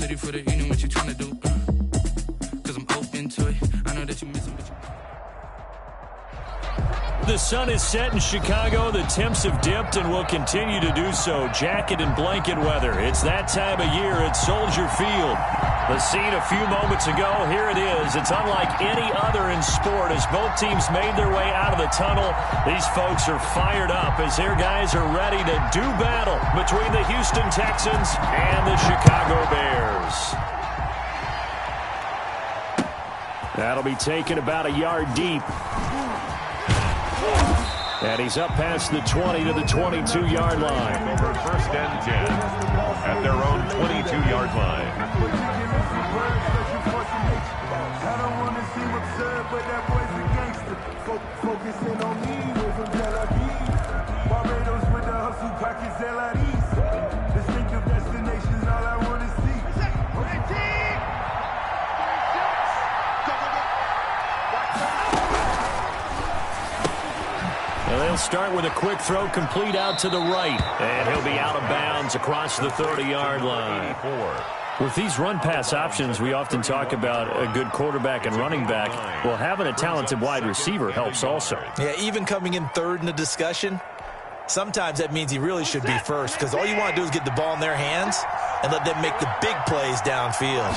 ready for the evening, what you trying to do? Cause I'm open to it. I know that you missing, but you... The sun is set in Chicago. The temps have dipped and will continue to do so. Jacket and blanket weather. It's that time of year at Soldier Field. The scene a few moments ago, here it is. It's unlike any other in sport as both teams made their way out of the tunnel. These folks are fired up as their guys are ready to do battle between the Houston Texans and the Chicago Bears. That'll be taken about a yard deep. And he's up past the 20 to the 22-yard line. Over 1st and 10 at their own 22-yard line. I don't want to seem absurd, but that boy's a gangster. Focusing on me with a Tel Barbados with the hustle pockets, LIDs. Distinctive destinations, all I want to see. Well, they'll start with a quick throw complete out to the right. And he'll be out of bounds across the 30-yard line. With these run-pass options, we often talk about a good quarterback and running back. Well, having a talented wide receiver helps also. Yeah, even coming in third in the discussion, sometimes that means he really should be first because all you want to do is get the ball in their hands and let them make the big plays downfield.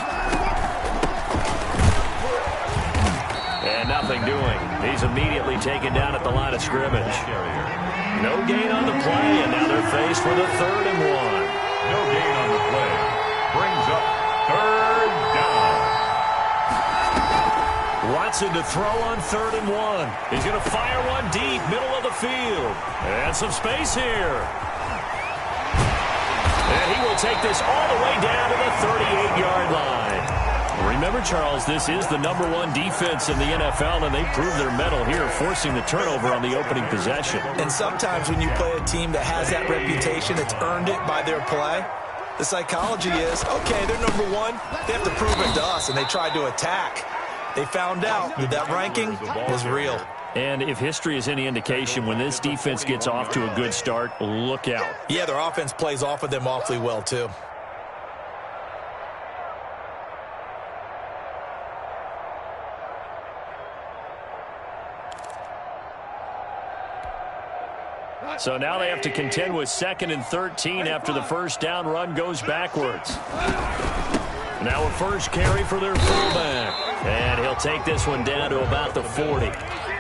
And nothing doing. He's immediately taken down at the line of scrimmage. No gain on the play, and now they're faced with a 3rd and 1. No gain on the play. Brings up 3rd down. Watson to throw on 3rd and 1. He's going to fire one deep, middle of the field. And some space here. And he will take this all the way down to the 38-yard line. Remember, Charles, this is the #1 defense in the NFL, and they proved their mettle here, forcing the turnover on the opening possession. And sometimes when you play a team that has that reputation, it's earned it by their play. The psychology is, okay, they're #1. They have to prove it to us, and they tried to attack. They found out that that ranking was real. And if history is any indication, when this defense gets off to a good start, look out. Yeah, their offense plays off of them awfully well, too. So now they have to contend with 2nd and 13 after the first down run goes backwards. Now a first carry for their fullback. And he'll take this one down to about the 40.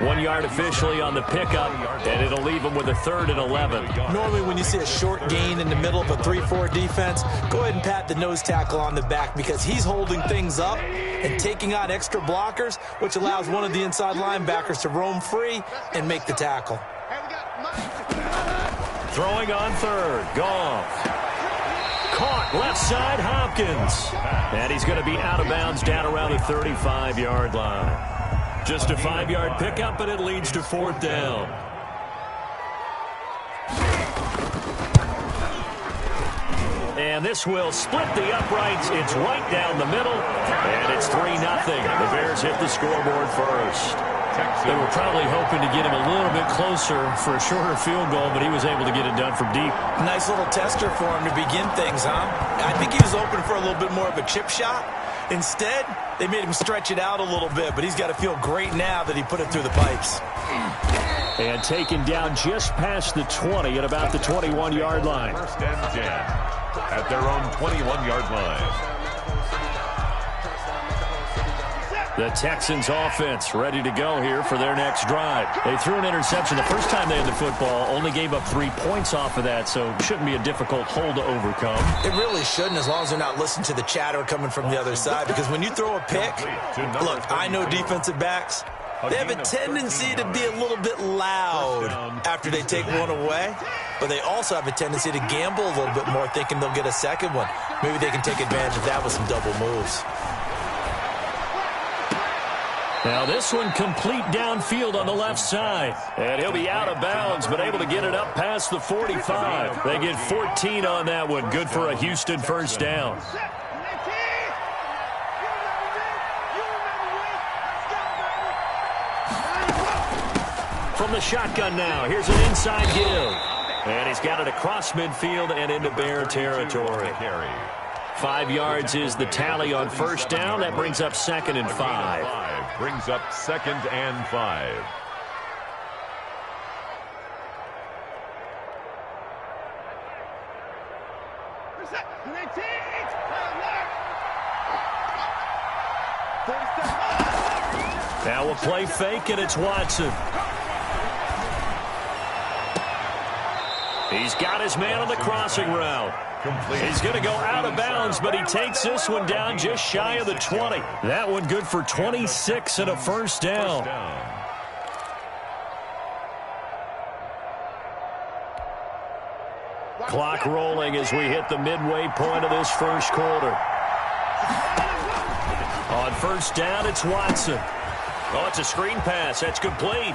1 yard officially on the pickup, and it'll leave him with a 3rd and 11. Normally when you see a short gain in the middle of a 3-4 defense, go ahead and pat the nose tackle on the back because he's holding things up and taking on extra blockers, which allows one of the inside linebackers to roam free and make the tackle. Throwing on 3rd, Goff. Caught left side, Hopkins. And he's going to be out of bounds down around the 35-yard line. Just a 5-yard pickup, but it leads to 4th down. And this will split the uprights. It's right down the middle, and it's 3-0. The Bears hit the scoreboard first. They were probably hoping to get him a little bit closer for a shorter field goal, but he was able to get it done from deep. Nice little tester for him to begin things, huh? I think he was open for a little bit more of a chip shot. Instead, they made him stretch it out a little bit, but he's got to feel great now that he put it through the pipes. And taken down just past the 20 at about the 21-yard line. 1st and 10 at their own 21-yard line. The Texans offense ready to go here for their next drive. They threw an interception the first time they had the football, only gave up 3 points off of that, so it shouldn't be a difficult hole to overcome. It really shouldn't, as long as they're not listening to the chatter coming from the other side, because when you throw a pick, look, I know defensive backs, they have a tendency to be a little bit loud after they take one away, but they also have a tendency to gamble a little bit more, thinking they'll get a second one. Maybe they can take advantage of that with some double moves. Now this one complete downfield on the left side. And he'll be out of bounds, but able to get it up past the 45. They get 14 on that one. Good for a Houston first down. From the shotgun now, here's an inside give. And he's got it across midfield and into Bear territory. 5 yards is the tally on first down. That brings up 2nd and 5. Brings up 2nd and 5. Now we'll play fake, and it's Watson. He's got his man on the crossing route. He's going to go out of bounds, but he takes this one down just shy of the 20. That one good for 26 and a first down. Clock rolling as we hit the midway point of this first quarter. On first down, it's Watson. Oh, it's a screen pass. That's complete.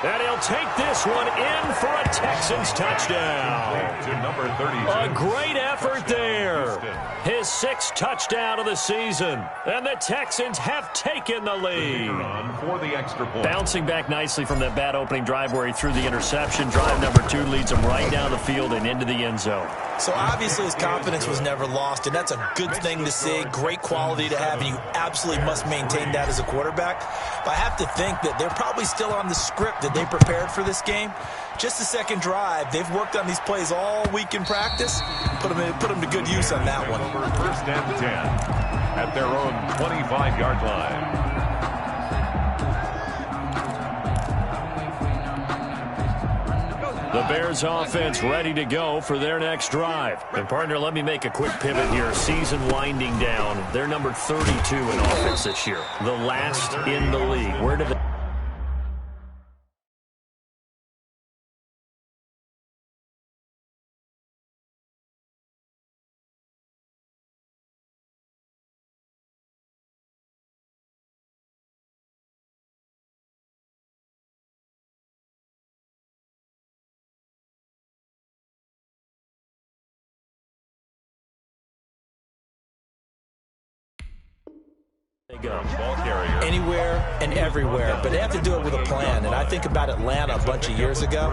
And he'll take this one in for a Texans touchdown. To number 32. A great effort there. His 6th touchdown of the season. And the Texans have taken the lead. For the extra point. Bouncing back nicely from that bad opening drive where he threw the interception. Drive number 2 leads him right down the field and into the end zone. So obviously his confidence was never lost, and that's a good thing to see. Great quality to have, and you absolutely must maintain that as a quarterback. But I have to think that they're probably still on the script that they prepared for this game. Just the second drive, they've worked on these plays all week in practice. Put them to good use on that one. First and 10 at their own 25-yard line. The Bears offense ready to go for their next drive. And, partner, let me make a quick pivot here. Season winding down. They're number 32 in offense this year. The last in the league. Where did they... go? Anywhere and everywhere, but they have to do it with a plan. And I think about Atlanta a bunch of years ago.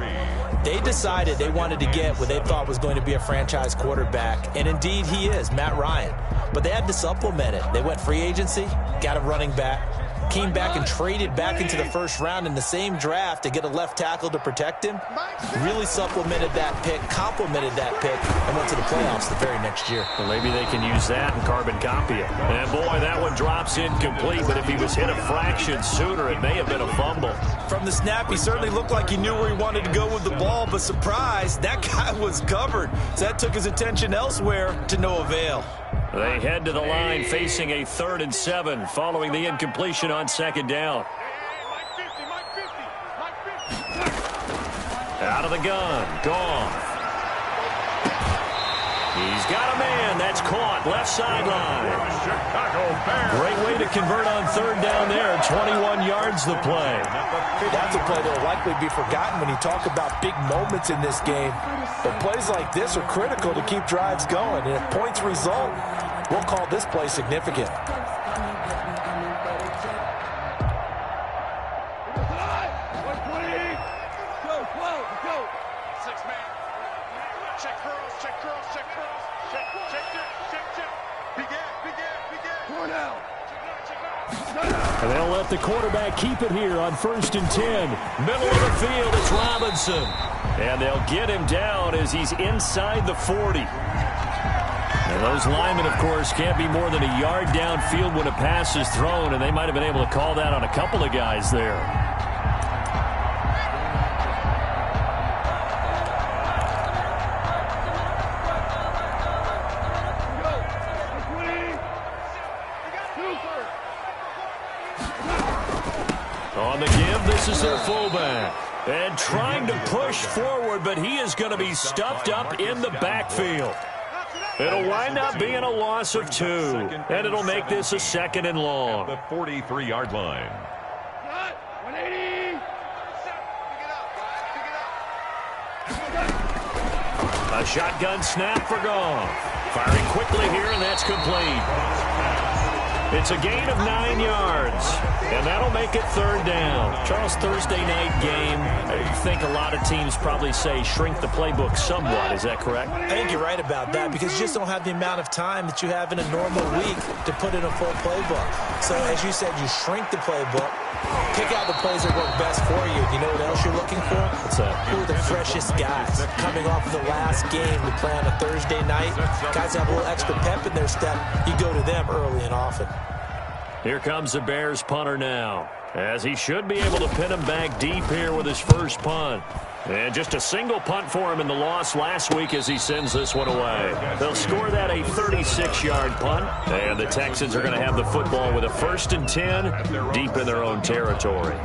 They decided they wanted to get what they thought was going to be a franchise quarterback, and indeed he is, Matt Ryan. But they had to supplement it. They went free agency, got a running back, came back and traded back into the first round in the same draft to get a left tackle to protect him. Really supplemented that pick, complemented that pick, and went to the playoffs the very next year. Well, maybe they can use that and carbon copy it. And, boy, that one drops incomplete, but if he was hit a fraction sooner, it may have been a fumble. From the snap, he certainly looked like he knew where he wanted to go with the ball, but surprise, that guy was covered. So that took his attention elsewhere to no avail. They head to the line facing a 3rd and 7 following the incompletion on 2nd down. Out of the gun. Gone. He's got a man. That's caught. Left sideline. Great way to convert on 3rd down there. 21 yards the play. That's a play that will likely be forgotten when you talk about big moments in this game. But plays like this are critical to keep drives going. And if points result, we'll call this play significant. And they'll let the quarterback keep it here on 1st and 10. Middle of the field, it's Robinson. And they'll get him down as he's inside the 40. And those linemen, of course, can't be more than a yard downfield when a pass is thrown, and they might have been able to call that on a couple of guys there. On the give, this is their fullback. And trying to push forward, but he is going to be stuffed up in the backfield. It'll wind up being a loss of 2, and it'll make this a 2nd and long. The 43-yard line. A shotgun snap for Goff. Firing quickly here, and that's complete. It's a gain of 9 yards, and that'll make it third down. Charles, Thursday night game, I think a lot of teams probably say shrink the playbook somewhat. Is that correct? I think you're right about that because you just don't have the amount of time that you have in a normal week to put in a full playbook. So, as you said, you shrink the playbook, pick out the plays that work best for you. You know what else you're looking for? Who are the freshest guys coming off of the last game to play on a Thursday night? Guys have a little extra pep in their step. You go to them early and often. Here comes the Bears punter now, as he should be able to pin him back deep here with his first punt. And just a single punt for him in the loss last week as he sends this one away. They'll score that a 36-yard punt, and the Texans are going to have the football with a 1st and 10 deep in their own territory.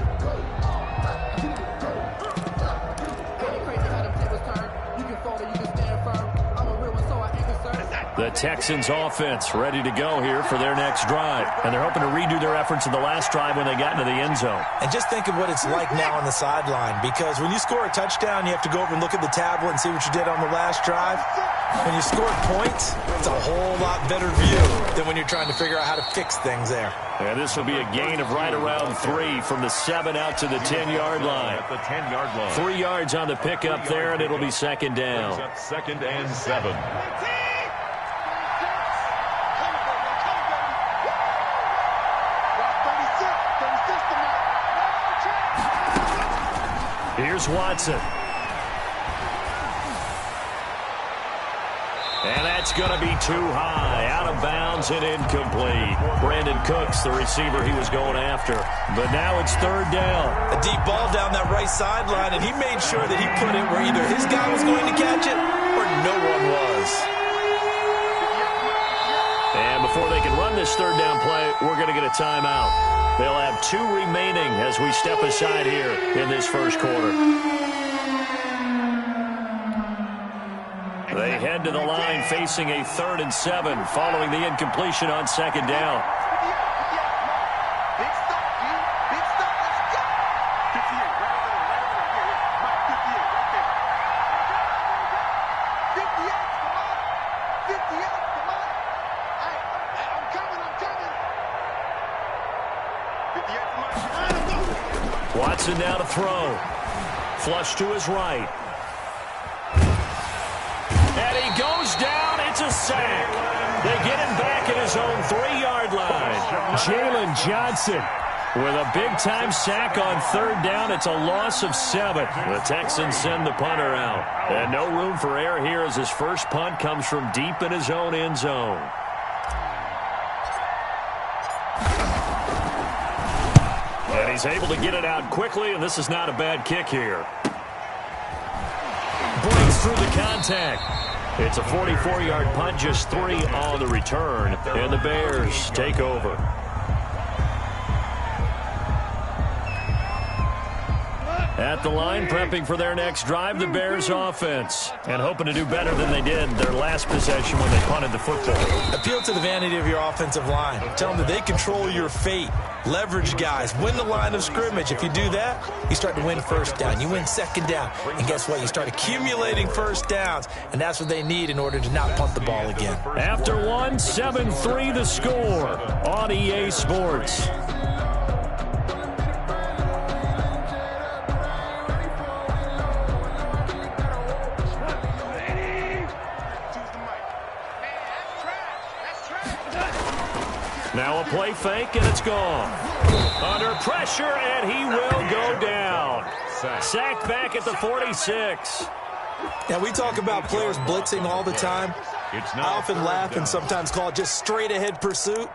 The Texans offense ready to go here for their next drive. And they're hoping to redo their efforts in the last drive when they got into the end zone. And just think of what it's like now on the sideline, because when you score a touchdown, you have to go over and look at the tablet and see what you did on the last drive. When you score points, it's a whole lot better view than when you're trying to figure out how to fix things there. And this will be a gain of right around 3 from the 7 out to the 10-yard line. At the 10-yard line. 3 yards on the pickup there, and it'll be second down. 2nd and 7. Here's Watson. And that's going to be too high. Out of bounds and incomplete. Brandon Cooks, the receiver he was going after. But now it's third down. A deep ball down that right sideline, and he made sure that he put it where either his guy was going to catch it or no one was. And before they can run this third down play, we're going to get a timeout. They'll have 2 remaining as we step aside here in this first quarter. They head to the line facing a 3rd and 7 following the incompletion on second down. Watson now to throw. Flush to his right. And he goes down. It's a sack. They get him back at his own 3-yard line. Jalen Johnson with a big-time sack on third down. It's a loss of 7. The Texans send the punter out. And no room for error here as his first punt comes from deep in his own end zone. And he's able to get it out quickly, and this is not a bad kick here. Breaks through the contact. It's a 44-yard punt, just 3 on the return, and the Bears take over. At the line, prepping for their next drive, the Bears offense, and hoping to do better than they did their last possession when they punted the football. Appeal to the vanity of your offensive line. Tell them that they control your fate. Leverage guys. Win the line of scrimmage. If you do that, you start to win first down. You win second down. And guess what? You start accumulating first downs, and that's what they need in order to not punt the ball again. After 1, 7-3 the score on EA Sports. Now a play fake, and it's gone. Under pressure, and he will go down. Sacked back at the 46. Now, we talk about players blitzing all the time. I often laugh and sometimes call it just straight-ahead pursuit.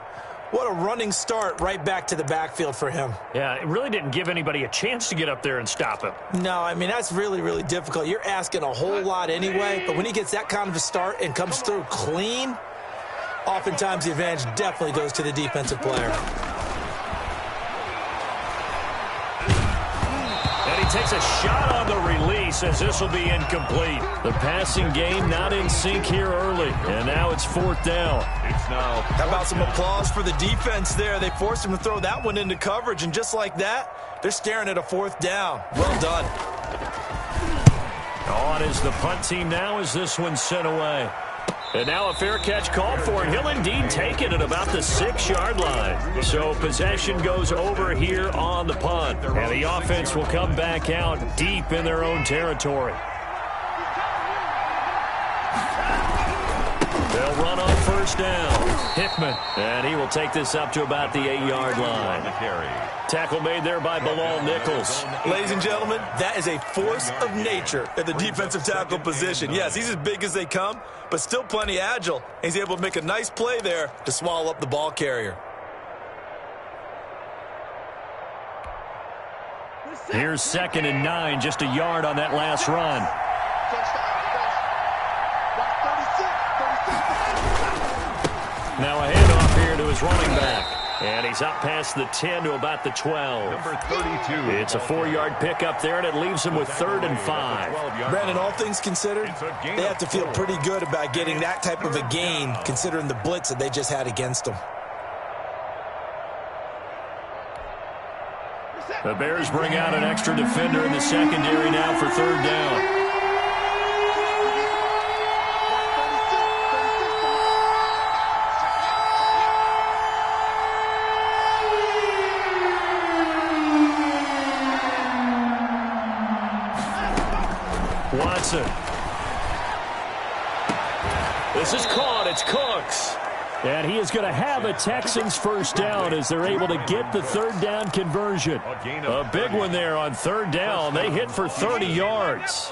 What a running start right back to the backfield for him. Yeah, it really didn't give anybody a chance to get up there and stop him. No, I mean, that's really, really difficult. You're asking a whole lot anyway, but when he gets that kind of a start and comes through clean, oftentimes the advantage definitely goes to the defensive player. And he takes a shot on the release as this will be incomplete. The passing game not in sync here early, and now it's 4th down. How about some applause for the defense there? They forced him to throw that one into coverage, and just like that, they're staring at a 4th down. Well done. On is the punt team now as this one's sent away. And now a fair catch called for, and he'll indeed take it at about the 6-yard line. So possession goes over here on the punt. And the offense will come back out deep in their own territory. They'll run on first down. Hickman, and he will take this up to about the 8-yard line. Tackle made there by Bilal Nichols. Ladies and gentlemen, that is a force of nature at the defensive tackle position. Yes, he's as big as they come, but still plenty agile. He's able to make a nice play there to swallow up the ball carrier. Here's 2nd and 9, just a yard on that last run. Now a handoff here to his running back. And he's up past the 10 to about the 12. Number 32. It's a 4-yard pickup there, and it leaves him with 3rd and 5. Brandon, all things considered, they have to feel pretty good about getting that type of a gain, considering the blitz that they just had against them. The Bears bring out an extra defender in the secondary now for 3rd down. Watson. This is caught. It's Cooks. And he is going to have a Texans first down as they're able to get the 3rd down conversion. A big one there on 3rd down. They hit for 30 yards.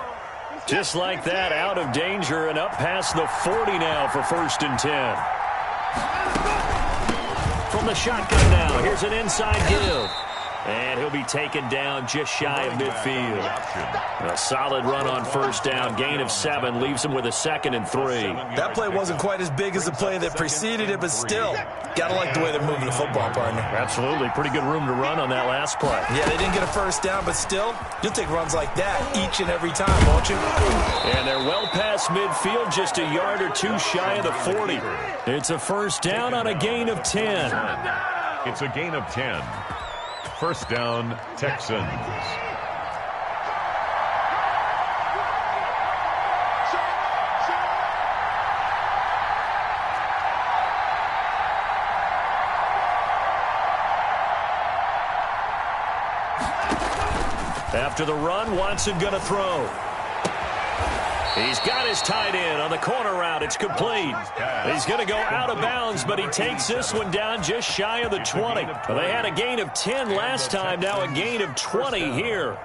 Just like that, out of danger and up past the 40 now for 1st and 10. From the shotgun now, here's an inside give. And he'll be taken down just shy of midfield. A solid run on first down. Gain of 7 leaves him with a 2nd and 3. That play wasn't quite as big as the play that preceded it, but still, got to like the way they're moving the football, partner. Absolutely. Pretty good room to run on that last play. Yeah, they didn't get a first down, but still, you'll take runs like that each and every time, won't you? And they're well past midfield, just a yard or 2 shy of the 40. It's a first down on a gain of 10. It's a gain of 10. First down, Texans. After the run, Watson going to throw. He's got his tight end on the corner route. It's complete. He's going to go out of bounds, but he takes this one down just shy of the 20. They had a gain of 10 last time, now a gain of 20 here.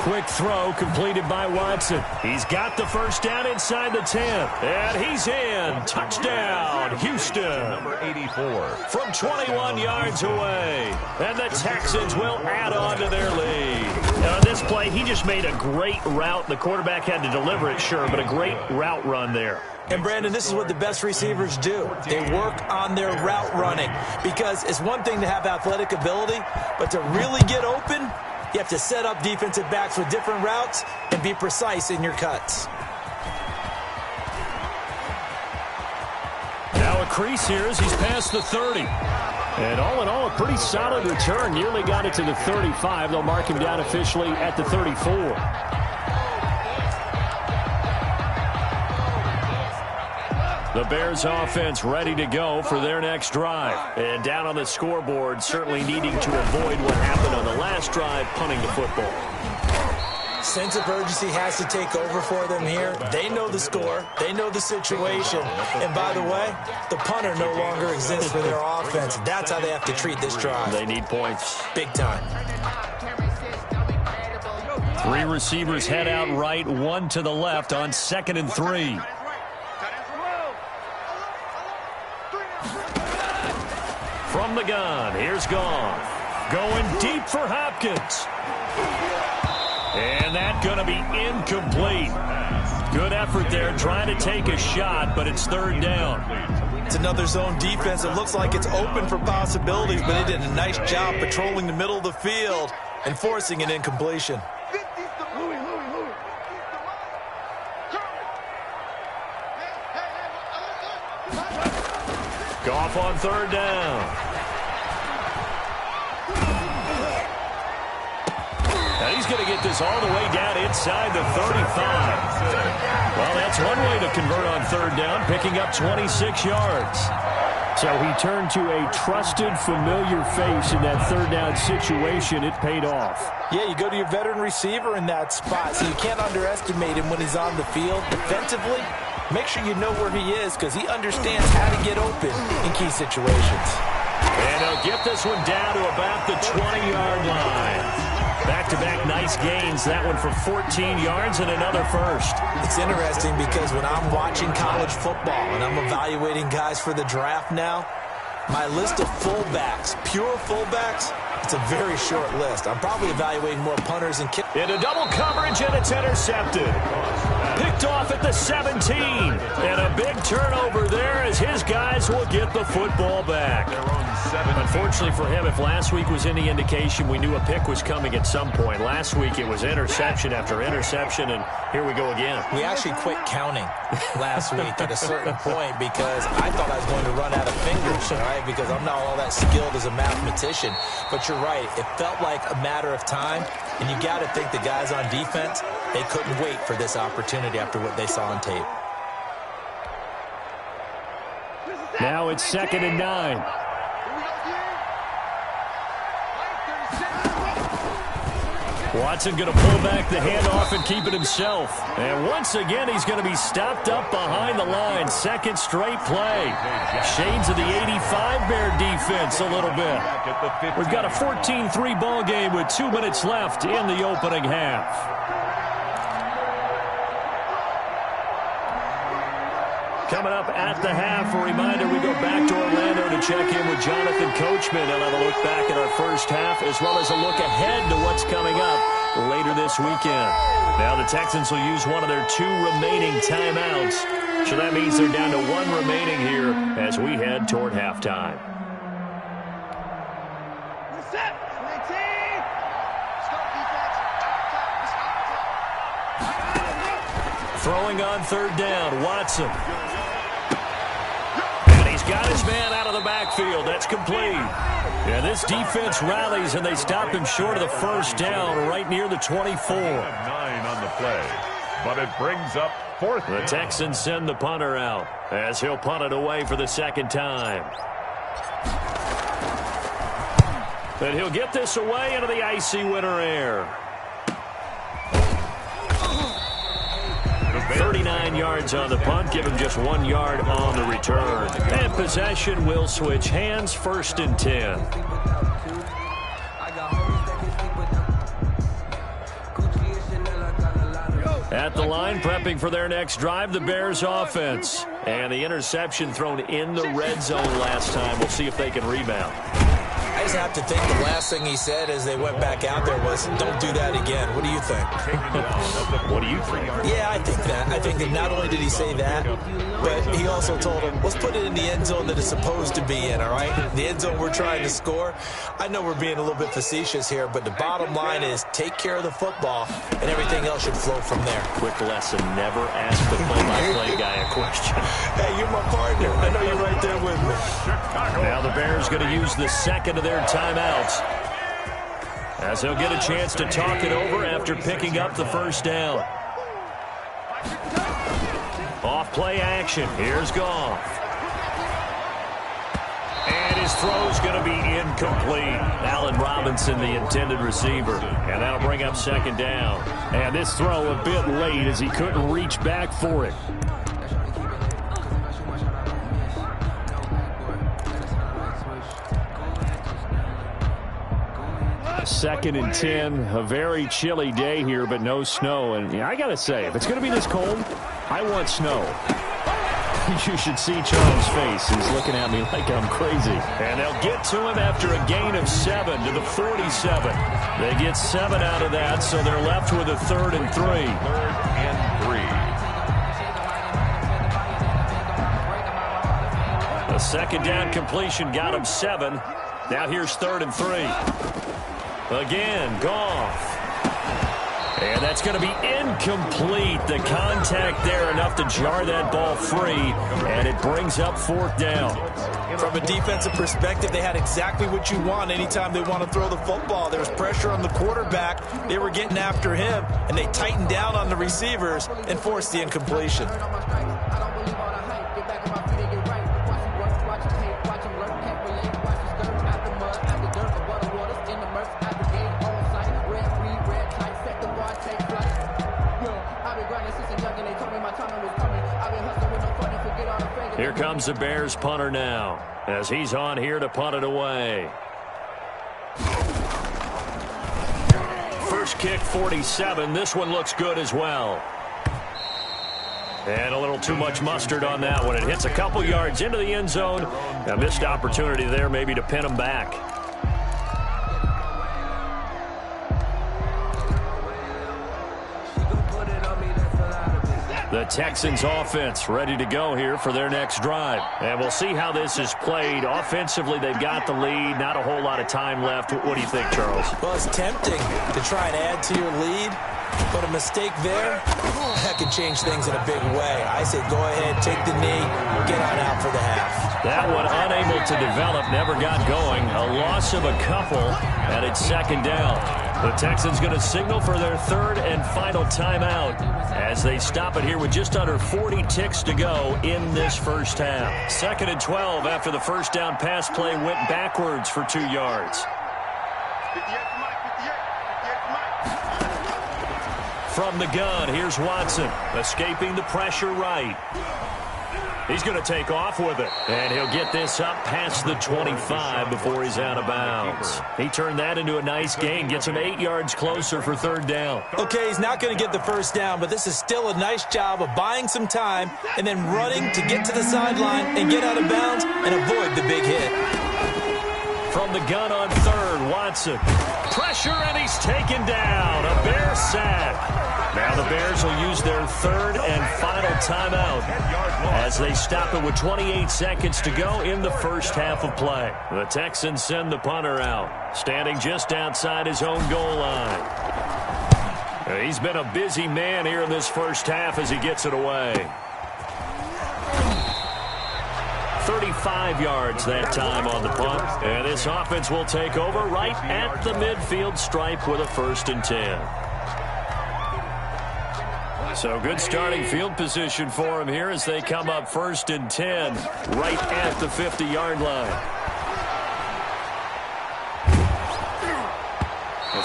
Quick throw completed by Watson. He's got the first down inside the 10. And he's in. Touchdown, Houston. Number 84. From 21 yards away. And the Texans will add on to their lead. Now, on this play, he just made a great route. The quarterback had to deliver it, sure, but a great route run there. And, Brandon, this is what the best receivers do. They work on their route running. Because it's one thing to have athletic ability, but to really get open, you have to set up defensive backs with different routes and be precise in your cuts. Now a crease here as he's past the 30. And all in all, a pretty solid return. Nearly got it to the 35. They'll mark him down officially at the 34. The Bears offense ready to go for their next drive. And down on the scoreboard, certainly needing to avoid what happened on the last drive, punting the football. Sense of urgency has to take over for them here. They know the score. They know the situation. And by the way, the punter no longer exists for their offense. That's how they have to treat this drive. They need points. Big time. 3 receivers head out right, 1 to the left on 2nd and 3. From the gun, here's Goff. Going deep for Hopkins. And that's going to be incomplete. Good effort there, trying to take a shot, but it's 3rd down. It's another zone defense. It looks like it's open for possibilities, but they did a nice job patrolling the middle of the field and forcing an incompletion. Goff on 3rd down. And he's going to get this all the way down inside the 35. Well, that's one way to convert on third down, picking up 26 yards. So he turned to a trusted, familiar face in that third down situation. It paid off. Yeah, you go to your veteran receiver in that spot, so you can't underestimate him when he's on the field. Defensively, make sure you know where he is because he understands how to get open in key situations. And he'll get this one down to about the 20-yard line. Back-to-back nice gains. That one for 14 yards and another first. It's interesting because when I'm watching college football and I'm evaluating guys for the draft now, my list of fullbacks, pure fullbacks, it's a very short list. I'm probably evaluating more punters and kickers. Into double coverage, and it's intercepted. Picked off at the 17. And a big turnover there as his guys will get the football back. Unfortunately for him, if last week was any indication, we knew a pick was coming at some point. Last week it was interception after interception, and here we go again. We actually quit counting last week at a certain point because I thought I was going to run out of fingers, all right, because I'm not all that skilled as a mathematician. But you're right. It felt like a matter of time, and you got to think the guys on defense, they couldn't wait for this opportunity after what they saw on tape. Now it's 2nd and 9. Watson going to pull back the handoff and keep it himself. And once again, he's going to be stopped up behind the line. Second straight play. Shades of the 85 Bear defense a little bit. We've got a 14-3 ball game with 2 minutes left in the opening half. Coming up at the half, a reminder, we go back to Orlando to check in with Jonathan Coachman. He'll have a look back at our first half as well as a look ahead to what's coming up later this weekend. Now the Texans will use one of their 2 remaining timeouts. So that means they're down to 1 remaining here as we head toward halftime. Throwing on third down, Watson. And he's got his man out of the backfield. That's complete. Yeah, this defense rallies, and they stop him short of the first down right near the 24. 9 on the play, but it brings up 4th. The Texans send the punter out as he'll punt it away for the second time. And he'll get this away into the icy winter air. 39 yards on the punt, give him just 1 yard on the return. And possession will switch hands, 1st and 10. At the line, prepping for their next drive, the Bears offense. And the interception thrown in the red zone last time. We'll see if they can rebound. I just have to think the last thing he said as they went back out there was, don't do that again. What do you think? What do you think? Yeah, I think that. I think that not only did he say that, but he also told him, let's put it in the end zone that it's supposed to be in, all right? The end zone we're trying to score. I know we're being a little bit facetious here, but the bottom line is take care of the football, and everything else should flow from there. Quick lesson, never ask the play-by-play guy a question. Hey, you're my partner. I know you're right there with me. Now the Bears going to use the second of their timeouts as they'll get a chance to talk it over after picking up the first down. Off play action. Here's Goff. And his throw's going to be incomplete. Allen Robinson, the intended receiver. And that'll bring up second down. And this throw a bit late as he couldn't reach back for it. 2nd and 10, a very chilly day here, but no snow. And I got to say, if it's going to be this cold, I want snow. You should see Charles' face. He's looking at me like I'm crazy. And they'll get to him after a gain of 7 to the 47. They get 7 out of that, so they're left with a 3rd and 3. 3rd and 3. A second down completion got him 7. Now here's 3rd and 3. Again, Goff. And that's going to be incomplete. The contact there enough to jar that ball free, and it brings up 4th down. From a defensive perspective, they had exactly what you want anytime they want to throw the football. There was pressure on the quarterback. They were getting after him, and they tightened down on the receivers and forced the incompletion. Here comes the Bears punter now, as he's on here to punt it away. First kick, 47. This one looks good as well. And a little too much mustard on that one. It hits a couple yards into the end zone. A missed opportunity there maybe to pin him back. The Texans offense ready to go here for their next drive. And we'll see how this is played. Offensively, they've got the lead. Not a whole lot of time left. What do you think, Charles? Well, it's tempting to try and add to your lead, but a mistake there, that could change things in a big way. I say go ahead, take the knee, get on out for the half. That one unable to develop, never got going. A loss of a couple, and it's second down. The Texans going to signal for their third and final timeout as they stop it here with just under 40 ticks to go in this first half. Second and 12 after the first down pass play went backwards for 2 yards. From the gun, here's Watson, escaping the pressure right. He's going to take off with it, and he'll get this up past the 25 before he's out of bounds. He turned that into a nice gain, gets him 8 yards closer for third down. Okay, he's not going to get the first down, but this is still a nice job of buying some time and then running to get to the sideline and get out of bounds and avoid the big hit. From the gun on third, Watson. Pressure, and he's taken down. A Bear sack. Now the Bears will use their third and final timeout as they stop it with 28 seconds to go in the first half of play. The Texans send the punter out, standing just outside his own goal line. He's been a busy man here in this first half as he gets it away. 35 yards that time on the punt. And this offense will take over right at the midfield stripe with a 1st and 10. So good starting field position for him here as they come up 1st and 10 right at the 50-yard line.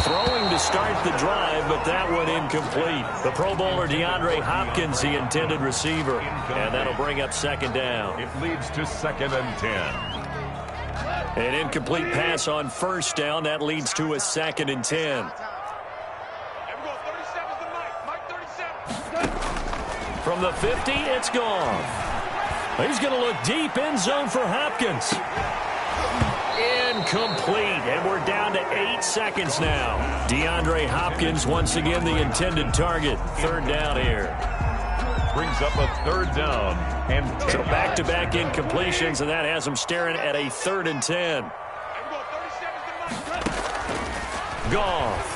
Throwing to start the drive, but that one incomplete. The Pro Bowler DeAndre Hopkins, the intended receiver, and that'll bring up second down. It leads to 2nd and 10. An incomplete pass on first down. That leads to a 2nd and 10. From the 50, it's gone. He's going to look deep, end zone for Hopkins. Incomplete, and we're down to 8 seconds now. DeAndre Hopkins, once again, the intended target. Third down here. Brings up a 3rd down and 10. So back-to-back incompletions, and that has him staring at a 3rd and 10. Goff.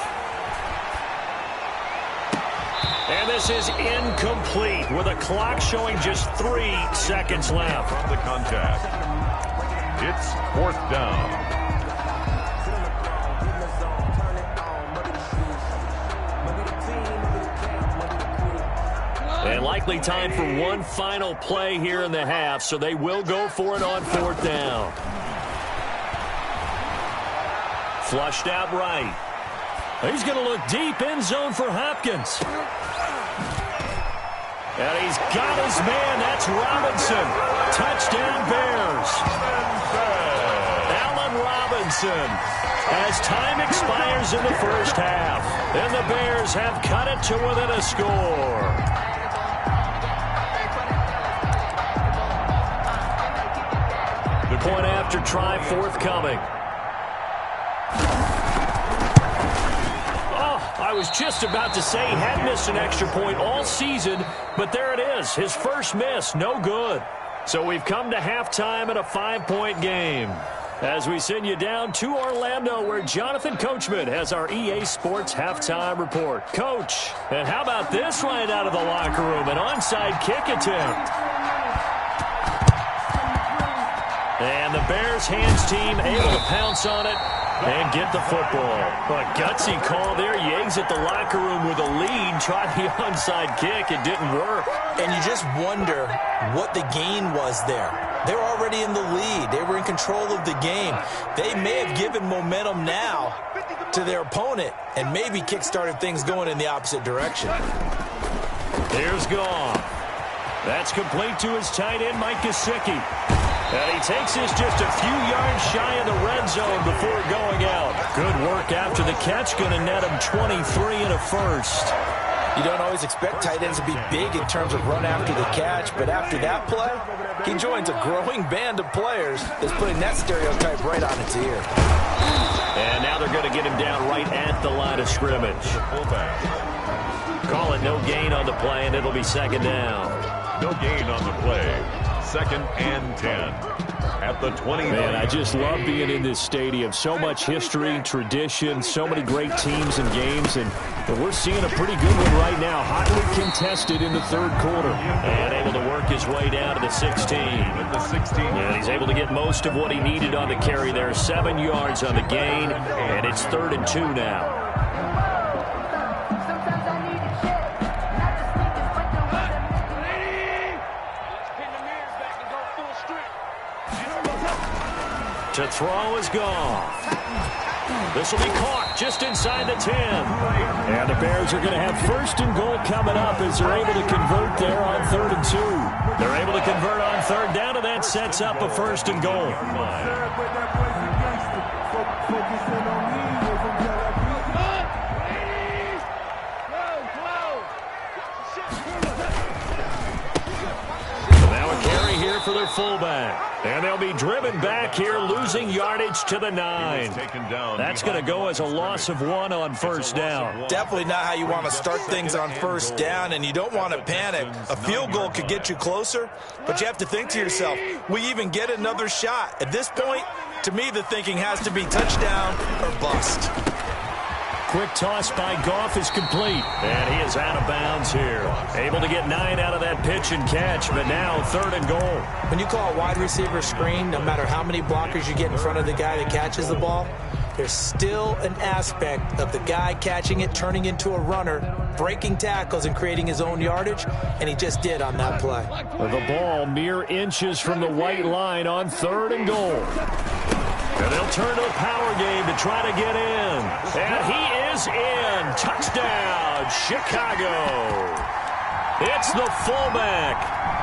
And this is incomplete with a clock showing just 3 seconds left. From the contact, it's 4th down. And likely time for one final play here in the half, so they will go for it on 4th down. Flushed out right. He's going to look deep, end zone for Hopkins. And he's got his man. That's Robinson. Touchdown, Bears. Allen Robinson. As time expires in the first half, and the Bears have cut it to within a score. The point after try forthcoming. I was just about to say he had missed an extra point all season, but there it is. His first miss, no good. So we've come to halftime in a 5-point game. As we send you down to Orlando, where Jonathan Coachman has our EA Sports halftime report. Coach, and how about this right out of the locker room? An onside kick attempt. And the Bears hands team able to pounce on it and get the football. A gutsy call there. You exit the locker room with a lead. Tried the onside kick. It didn't work. And you just wonder what the gain was there. They're already in the lead. They were in control of the game. They may have given momentum now to their opponent and maybe kick-started things going in the opposite direction. Here's Goff. That's complete to his tight end, Mike Gesicki. And he takes this just a few yards shy of the red zone before going out. Good work after the catch. Going to net him 23 and a first. You don't always expect tight ends to be big in terms of run after the catch, but after that play, he joins a growing band of players that's putting that stereotype right on its ear. And now they're going to get him down right at the line of scrimmage. Call it no gain on the play, and it'll be second down. No gain on the play. Second and 10 at the 20. Man, I just love being in this stadium. So much history, tradition, so many great teams and games, and we're seeing a pretty good one right now. Hotly contested in the third quarter. And able to work his way down to the 16. At the 16. And he's able to get most of what he needed on the carry there. 7 yards on the gain, and it's 3rd and 2 now. To throw is Goff. This will be caught just inside the 10. And the Bears are going to have 1st and goal coming up as they're able to convert there on 3rd and 2. They're able to convert on 3rd down, and that sets up a 1st and goal. Now a carry here for their fullback. And they'll be driven back here, losing yardage to the 9. That's going to go as a loss of 1 on 1st down. Definitely not how you want to start things on 1st down, and you don't want to panic. A field goal could get you closer, but you have to think to yourself, we even get another shot. At this point, to me, the thinking has to be touchdown or bust. Quick toss by Goff is complete. And he is out of bounds here. Able to get 9 out of that pitch and catch, but now 3rd and goal. When you call a wide receiver screen, no matter how many blockers you get in front of the guy that catches the ball, there's still an aspect of the guy catching it, turning into a runner, breaking tackles and creating his own yardage, and he just did on that play. The ball mere inches from the white line on 3rd and goal. And they'll turn to the power game to try to get in. And he is in. Touchdown, Chicago. It's the fullback.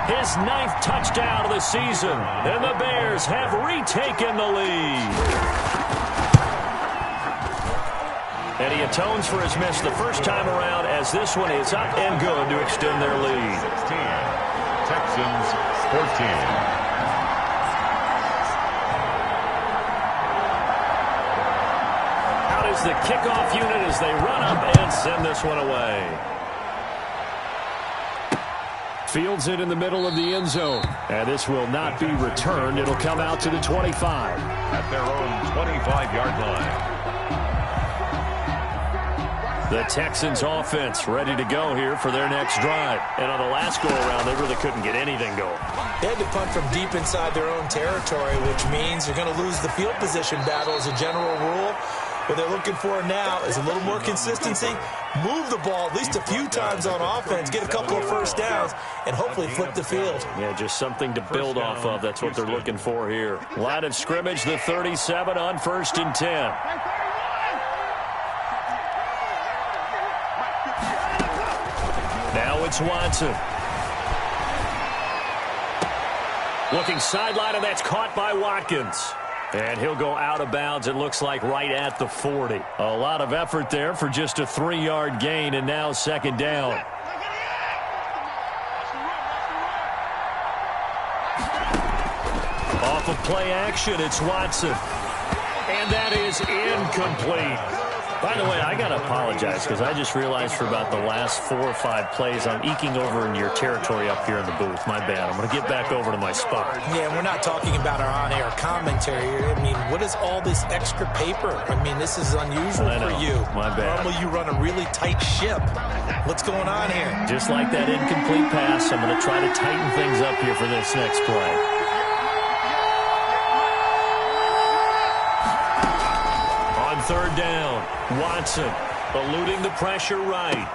His 9th touchdown of the season. And the Bears have retaken the lead. And he atones for his miss the first time around as this one is up and good to extend their lead. 16. Texans 14. The kickoff unit as they run up and send this one away. Fields it in the middle of the end zone. And this will not be returned. It'll come out to the 25. At their own 25-yard line. The Texans offense ready to go here for their next drive. And on the last go-around, they really couldn't get anything going. They had to punt from deep inside their own territory, which means you're going to lose the field position battle as a general rule. What they're looking for now is a little more consistency, move the ball at least a few times on offense, get a couple of 1st downs, and hopefully flip the field. Yeah, just something to build off of. That's what they're looking for here. Line of scrimmage, the 37 on 1st and 10. Now it's Watson. Looking sideline, and that's caught by Watkins. And he'll go out of bounds, it looks like, right at the 40. A lot of effort there for just a 3-yard gain, and now 2nd down. Off of play action, it's Watson. And that is incomplete. By the way, I got to apologize because I just realized for about the last 4 or 5 plays, I'm eking over in your territory up here in the booth. My bad. I'm going to get back over to my spot. Yeah, we're not talking about our on-air commentary. I mean, what is all this extra paper? I mean, this is unusual for you. My bad. Normally you run a really tight ship. What's going on here? Just like that incomplete pass, I'm going to try to tighten things up here for this next play. third down. Watson eluding the pressure right.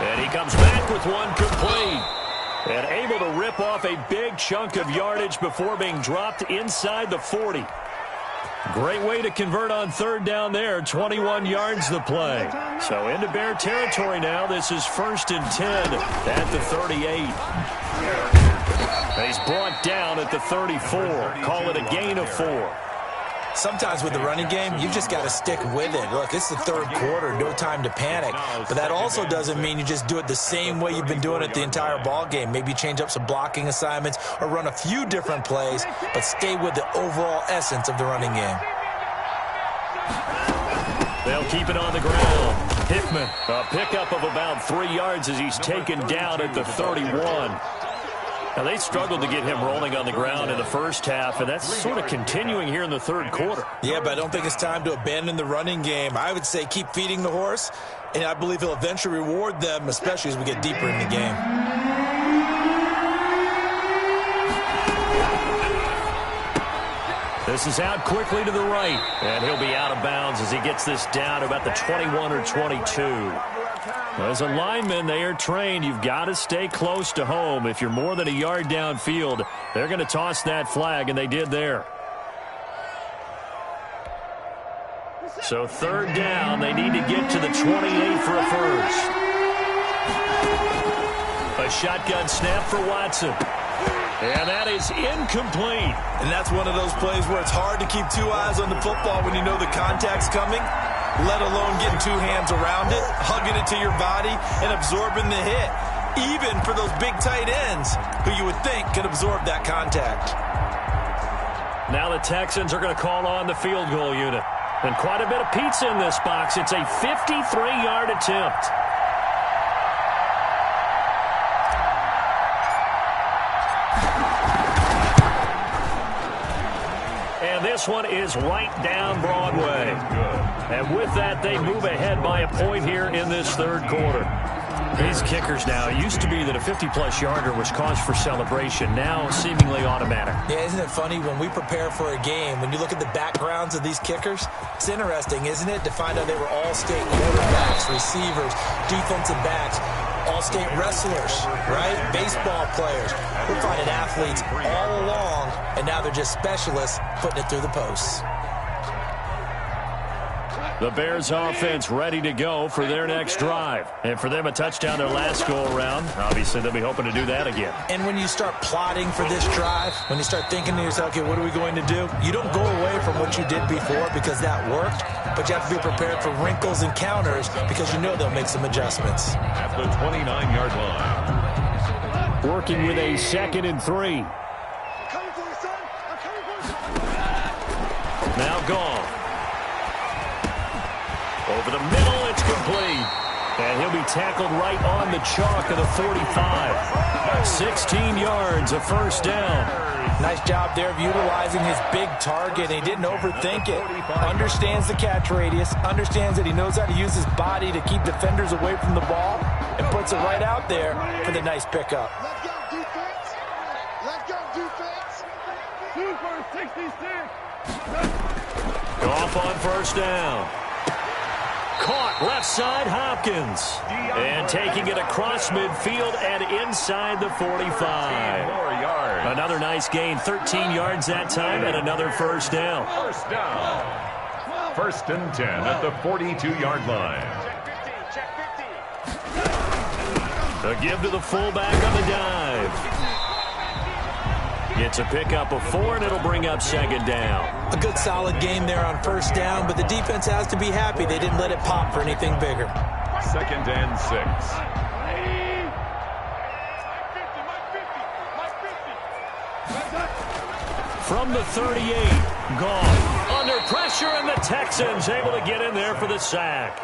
And he comes back with one complete. And able to rip off a big chunk of yardage before being dropped inside the 40. Great way to convert on third down there. 21 yards the play. So into Bear territory now. This is 1st and 10 at the 38. He's brought down at the 34. Call it a gain of 4. Sometimes with the running game, you've just got to stick with it. Look, it's the third quarter, no time to panic. But that also doesn't mean you just do it the same way you've been doing it the entire ball game. Maybe change up some blocking assignments or run a few different plays, but stay with the overall essence of the running game. They'll keep it on the ground. Hickman, a pickup of about 3 yards as he's taken down at the 31. Now, they struggled to get him rolling on the ground in the first half, and that's sort of continuing here in the third quarter. Yeah, but I don't think it's time to abandon the running game. I would say keep feeding the horse, and I believe he'll eventually reward them, especially as we get deeper in the game. This is out quickly to the right, and he'll be out of bounds as he gets this down to about the 21 or 22. As a lineman, they are trained. You've got to stay close to home. If you're more than a yard downfield, they're going to toss that flag, and they did there. So third down, they need to get to the 28 for a first. A shotgun snap for Watson. And that is incomplete. And that's one of those plays where it's hard to keep two eyes on the football when you know the contact's coming, let alone getting two hands around it, hugging it to your body, and absorbing the hit. Even for those big tight ends who you would think could absorb that contact. Now the Texans are going to call on the field goal unit. And quite a bit of pizza in this box. It's a 53-yard attempt. And this one is right down Broadway. And with that, they move ahead by a point here in this third quarter. These kickers now, it used to be that a 50-plus yarder was cause for celebration, now seemingly automatic. Yeah, isn't it funny when we prepare for a game, when you look at the backgrounds of these kickers, it's interesting, isn't it, to find out they were all-state quarterbacks, receivers, defensive backs, all-state wrestlers, right? Baseball players. We're finding athletes all along, and now they're just specialists putting it through the posts. The Bears offense ready to go for their next drive. And for them, a touchdown their last go-around. Obviously, they'll be hoping to do that again. And when you start plotting for this drive, when you start thinking to yourself, okay, what are we going to do? You don't go away from what you did before because that worked, but you have to be prepared for wrinkles and counters because you know they'll make some adjustments. At the 29-yard line. Working with a 2nd and 3. Now gone. Over the middle, it's complete. And he'll be tackled right on the chalk of the 45. 16 yards, a first down. Nice job there of utilizing his big target. He didn't overthink it. Understands the catch radius. Understands that he knows how to use his body to keep defenders away from the ball. And puts it right out there for the nice pickup. Let's go, defense. Let's go, defense. Super 66. Off on first down. Caught left side Hopkins. And taking it across midfield and inside the 45. Another nice gain, 13 yards that time, and another first down. First down. 1st and 10 at the 42-yard line. A give to the fullback on the dive. Gets a pickup of 4, and it'll bring up 2nd down. A good solid game there on first down, but the defense has to be happy they didn't let it pop for anything bigger. 2nd and 6. From the 38, gone. Under pressure, and the Texans able to get in there for the sack.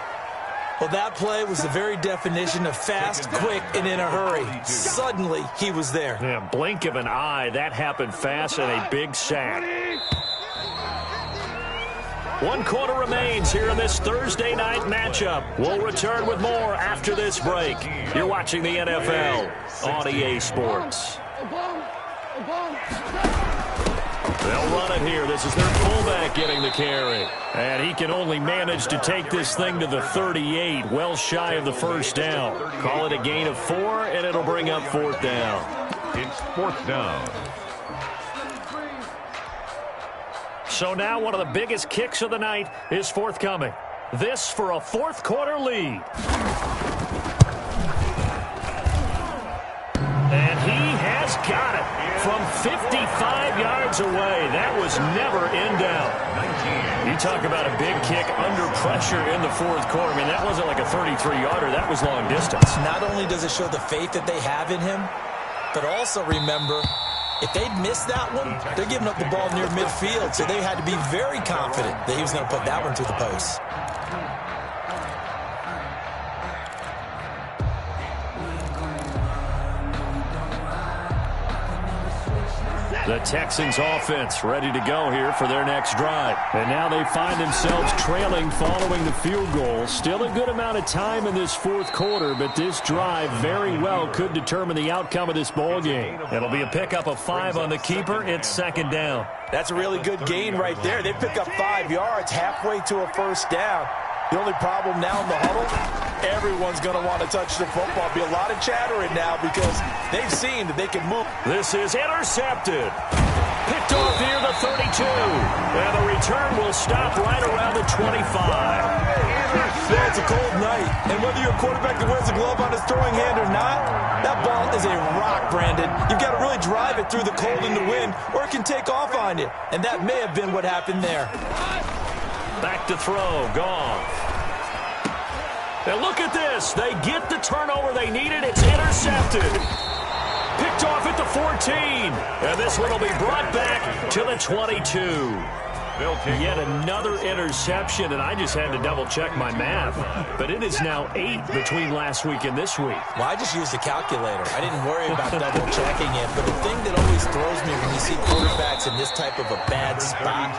Well, that play was the very definition of fast, quick, and in a hurry. Suddenly, he was there. Yeah, blink of an eye. That happened fast and a big sack. 1 quarter remains here in this Thursday night matchup. We'll return with more after this break. You're watching the NFL on EA Sports. They'll run it here. This is their fullback getting the carry. And he can only manage to take this thing to the 38, well shy of the first down. Call it a gain of 4, and it'll bring up 4th down. It's 4th down. So now one of the biggest kicks of the night is forthcoming. This for a 4th quarter lead. And he has got it from 55 yards away. That was never in doubt. You talk about a big kick under pressure in the 4th quarter. I mean, that wasn't like a 33-yarder. That was long distance. Not only does it show the faith that they have in him, but also remember, if they'd missed that one, they're giving up the ball near midfield, so they had to be very confident that he was going to put that one through the post. The Texans offense ready to go here for their next drive. And now they find themselves trailing following the field goal. Still a good amount of time in this 4th quarter, but this drive very well could determine the outcome of this ball game. It'll be a pickup of 5 on the keeper. It's 2nd down. That's a really good gain right there. They pick up 5 yards halfway to a first down. The only problem now in the huddle, everyone's going to want to touch the football. Be a lot of chattering now because they've seen that they can move. This is intercepted. Picked off near the 32. And the return will stop right around the 25. Yeah, it's a cold night. And whether you're a quarterback that wears a glove on his throwing hand or not, that ball is a rock, Brandon. You've got to really drive it through the cold and the wind, or it can take off on you. And that may have been what happened there. Back to throw. Gone. And look at this. They get the turnover they needed. It's intercepted. Picked off at the 14. And this one will be brought back to the 22. Yet another interception, and I just had to double-check my math. But it is now 8 between last week and this week. Well, I just used a calculator. I didn't worry about double-checking it. But the thing that always throws me when you see quarterbacks in this type of a bad spot,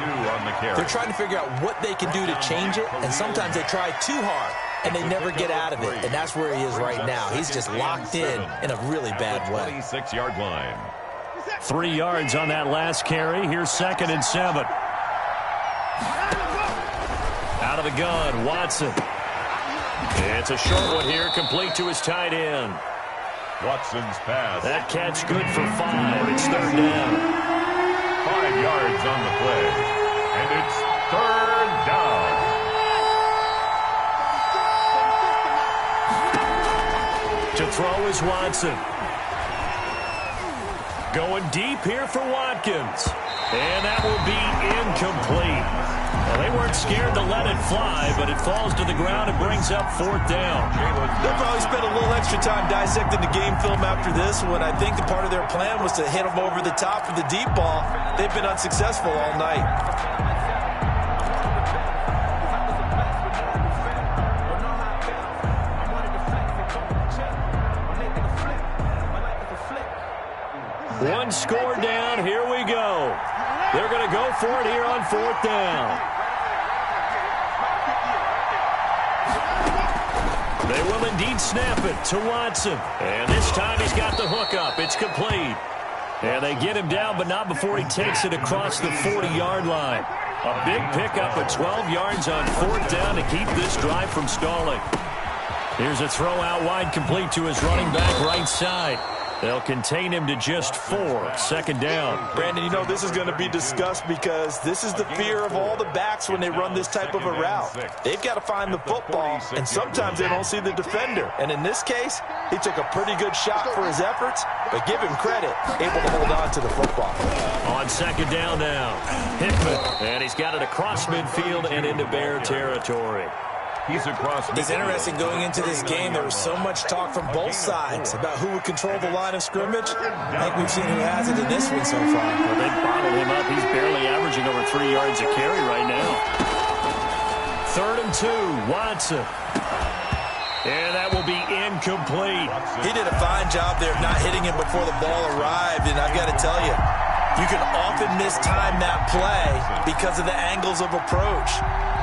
they're trying to figure out what they can do to change it, and sometimes they try too hard, and they never get out of it. And that's where he is right now. He's just locked in a really bad way. 26-yard line. 3 yards on that last carry. Here's 2nd and 7. Out of the gun, Watson. It's a short one here, complete to his tight end. Watson's pass. That catch good for 5. It's 3rd down. 5 yards on the play. And it's 3rd down. To throw is Watson. Going deep here for Watkins. And that will be incomplete. Well, they weren't scared to let it fly, but it falls to the ground and brings up 4th down. They'll probably spend a little extra time dissecting the game film after this one. I think the part of their plan was to hit them over the top of the deep ball. They've been unsuccessful all night. One score down. Here we go. They're going to go for it here on 4th down. They will indeed snap it to Watson. And this time he's got the hook up. It's complete. And they get him down, but not before he takes it across the 40-yard line. A big pickup of 12 yards on 4th down to keep this drive from stalling. Here's a throw out wide, complete to his running back right side. They'll contain him to just 4. 2nd down. Brandon, you know this is going to be discussed because this is the fear of all the backs when they run this type of a route. They've got to find the football, and sometimes they don't see the defender. And in this case, he took a pretty good shot for his efforts, but give him credit, able to hold on to the football. On 2nd down now, Hickman, and he's got it across midfield and into Bear territory. He's across. It's interesting going into this game. There was so much talk from both sides about who would control the line of scrimmage. I think we've seen who has it in this one so far. Well, they bottled him up. He's barely averaging over 3 yards a carry right now. 3rd and 2, Watson. And that will be incomplete. He did a fine job there of not hitting him before the ball arrived, and I've got to tell you, you can often mistime that play because of the angles of approach.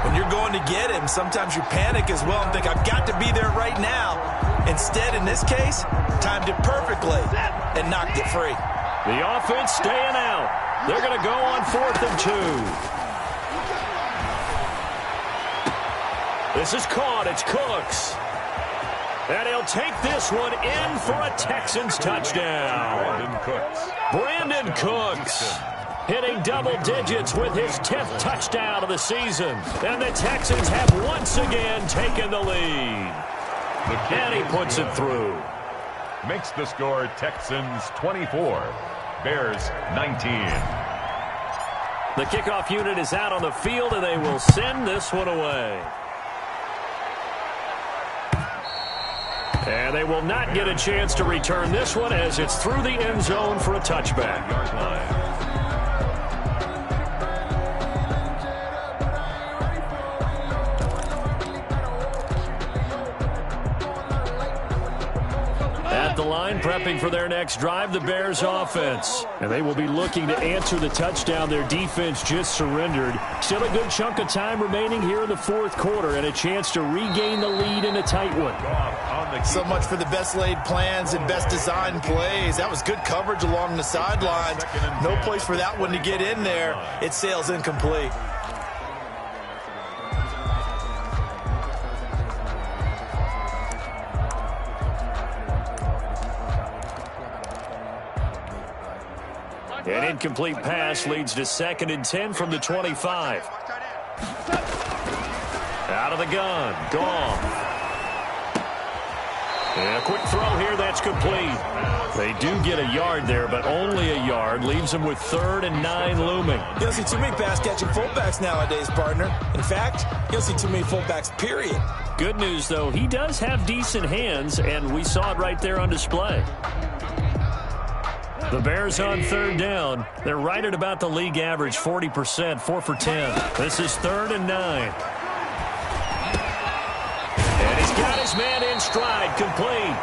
When you're going to get him, sometimes you panic as well and think, I've got to be there right now. Instead, in this case, timed it perfectly and knocked it free. The offense staying out. They're going to go on 4th and 2. This is caught. It's Cooks. And he'll take this one in for a Texans touchdown. Brandon Cooks hitting double digits with his 10th touchdown of the season. And the Texans have once again taken the lead. And he puts it through. Makes the score Texans 24, Bears 19. The kickoff unit is out on the field, and they will send this one away. And they will not get a chance to return this one as it's through the end zone for a touchback. At the line, prepping for their next drive, the Bears offense. And they will be looking to answer the touchdown their defense just surrendered. Still a good chunk of time remaining here in the 4th quarter and a chance to regain the lead in a tight one. So much for the best laid plans and best designed plays. That was good coverage along the sidelines. No place for that one to get in there. It sails incomplete. An incomplete pass leads to 2nd and 10 from the 25. Out of the gun. Goff. And a quick throw here, that's complete. They do get a yard there, but only a yard. Leaves them with 3rd and 9 looming. You don't see too many pass-catching fullbacks nowadays, partner. In fact, you don't see too many fullbacks, period. Good news, though, he does have decent hands, and we saw it right there on display. The Bears on 3rd down. They're right at about the league average, 40%, 4 for 10. This is 3rd and 9. And he's got his man in stride, complete.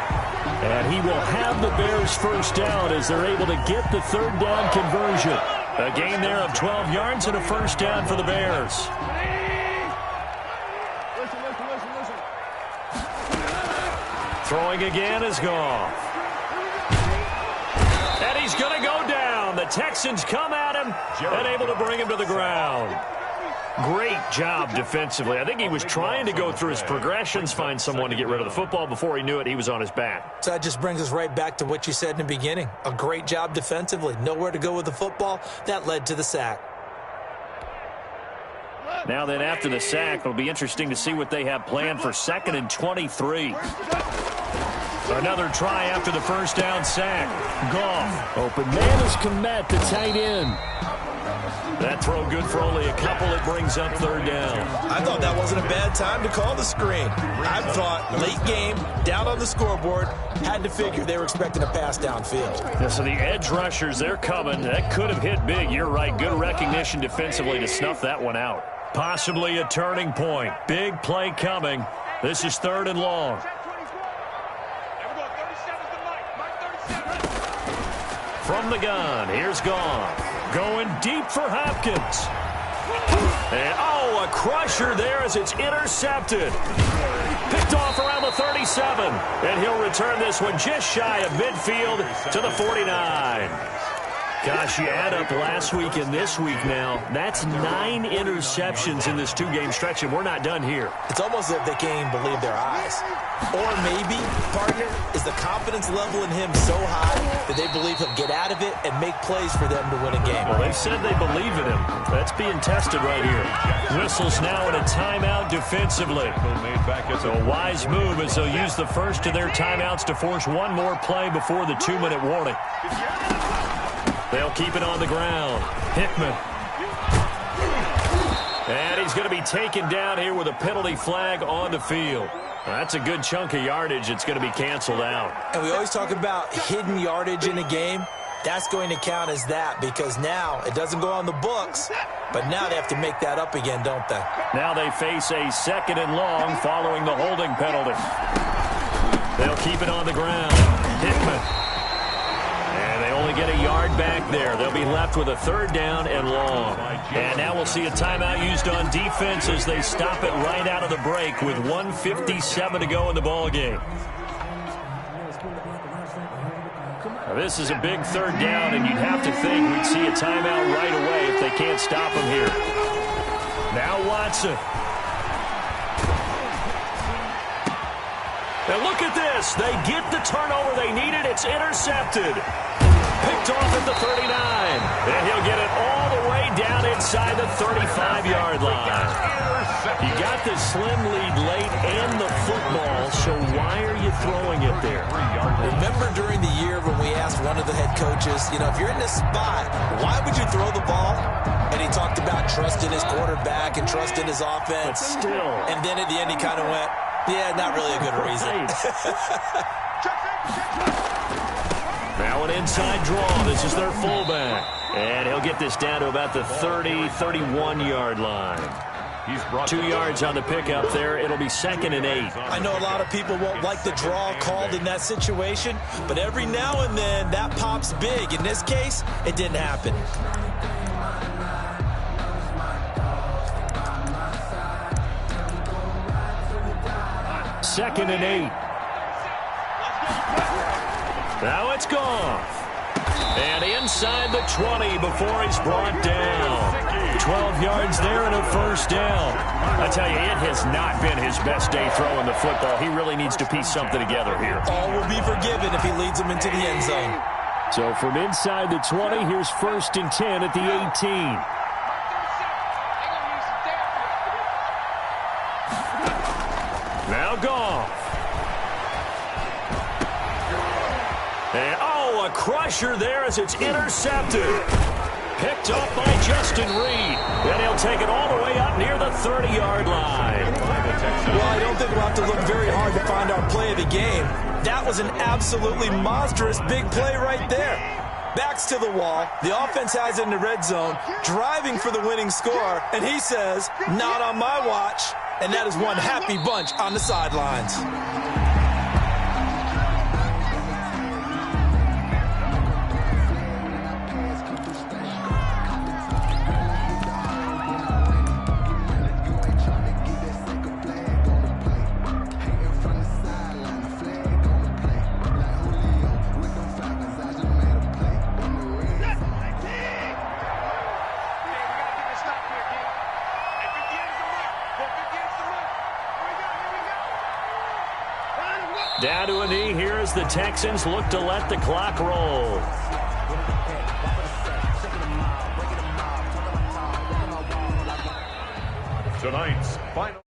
And he will have the Bears first down as they're able to get the 3rd down conversion. A gain there of 12 yards and a first down for the Bears. Throwing again is Goff. And he's going to go down. The Texans come at him and able to bring him to the ground. Great job defensively. I think he was trying to go through his progressions, find someone to get rid of the football. Before he knew it, he was on his back. So that just brings us right back to what you said in the beginning. A great job defensively. Nowhere to go with the football. That led to the sack. Now then, after the sack, it'll be interesting to see what they have planned for 2nd and 23. Another try after the first down sack. Goff. Open man is Komet, the tight end. That throw good for only a couple. It brings up 3rd down. I thought that wasn't a bad time to call the screen. I thought late game, down on the scoreboard, had to figure they were expecting a pass downfield. Yeah, so the edge rushers, they're coming. That could have hit big. You're right. Good recognition defensively to snuff that one out. Possibly a turning point. Big play coming. This is 3rd and long. From the gun, here's Goff. Going deep for Hopkins. And, a crusher there as it's intercepted. Picked off around the 37. And he'll return this one just shy of midfield to the 49. Gosh, you add up last week and this week now, that's 9 interceptions in this 2-game stretch, and we're not done here. It's almost as if they can't even believe their eyes. Or maybe, partner, is the confidence level in him so high that they believe he'll get out of it and make plays for them to win a game. Well, they've said they believe in him. That's being tested right here. Whistles now in a timeout defensively. So a wise move as they'll use the first of their timeouts to force one more play before the 2-minute warning. They'll keep it on the ground. Hickman. And he's going to be taken down here with a penalty flag on the field. That's a good chunk of yardage. It's going to be canceled out. And we always talk about hidden yardage in a game. That's going to count as that because now it doesn't go on the books, but now they have to make that up again, don't they? Now they face a 2nd and long following the holding penalty. They'll keep it on the ground. Hickman. And they only get a yard back there. They'll be left with a 3rd down and long. And now we'll see a timeout used on defense as they stop it right out of the break with 1:57 to go in the ballgame. This is a big third down, and you'd have to think we'd see a timeout right away if they can't stop him here. Now Watson. And look at this. They get the turnover they needed. It's intercepted. Picked off at the 39. And he'll get it all the way down inside the 35-yard line. You got the slim lead late and the football, so why are you throwing it there? Remember during the year when we asked one of the head coaches, if you're in this spot, why would you throw the ball? And he talked about trusting his quarterback and trusting his offense. But still. And then at the end he kind of went, yeah, not really a good reason. Now an inside draw. This is their fullback. And he'll get this down to about the 30, 31-yard line. He's brought 2 yards on the pickup there. It'll be 2nd and 8. I know a lot of people won't like the draw called in that situation, but every now and then that pops big. In this case, it didn't happen. Second and 8. Now it's gone. And inside the 20 before he's brought down. 12 yards there and a first down. I tell you, it has not been his best day throwing the football. He really needs to piece something together here. All will be forgiven if he leads them into the end zone. So from inside the 20, here's 1st and 10 at the 18. Now Goff. And, a crusher there as it's intercepted. Picked up by Justin Reed. And he'll take it all the way up near the 30-yard line. Well, I don't think we'll have to look very hard to find our play of the game. That was an absolutely monstrous big play right there. Backs to the wall. The offense has it in the red zone, driving for the winning score. And he says, not on my watch. And that is one happy bunch on the sidelines. Down to a knee here as the Texans look to let the clock roll. Tonight's final.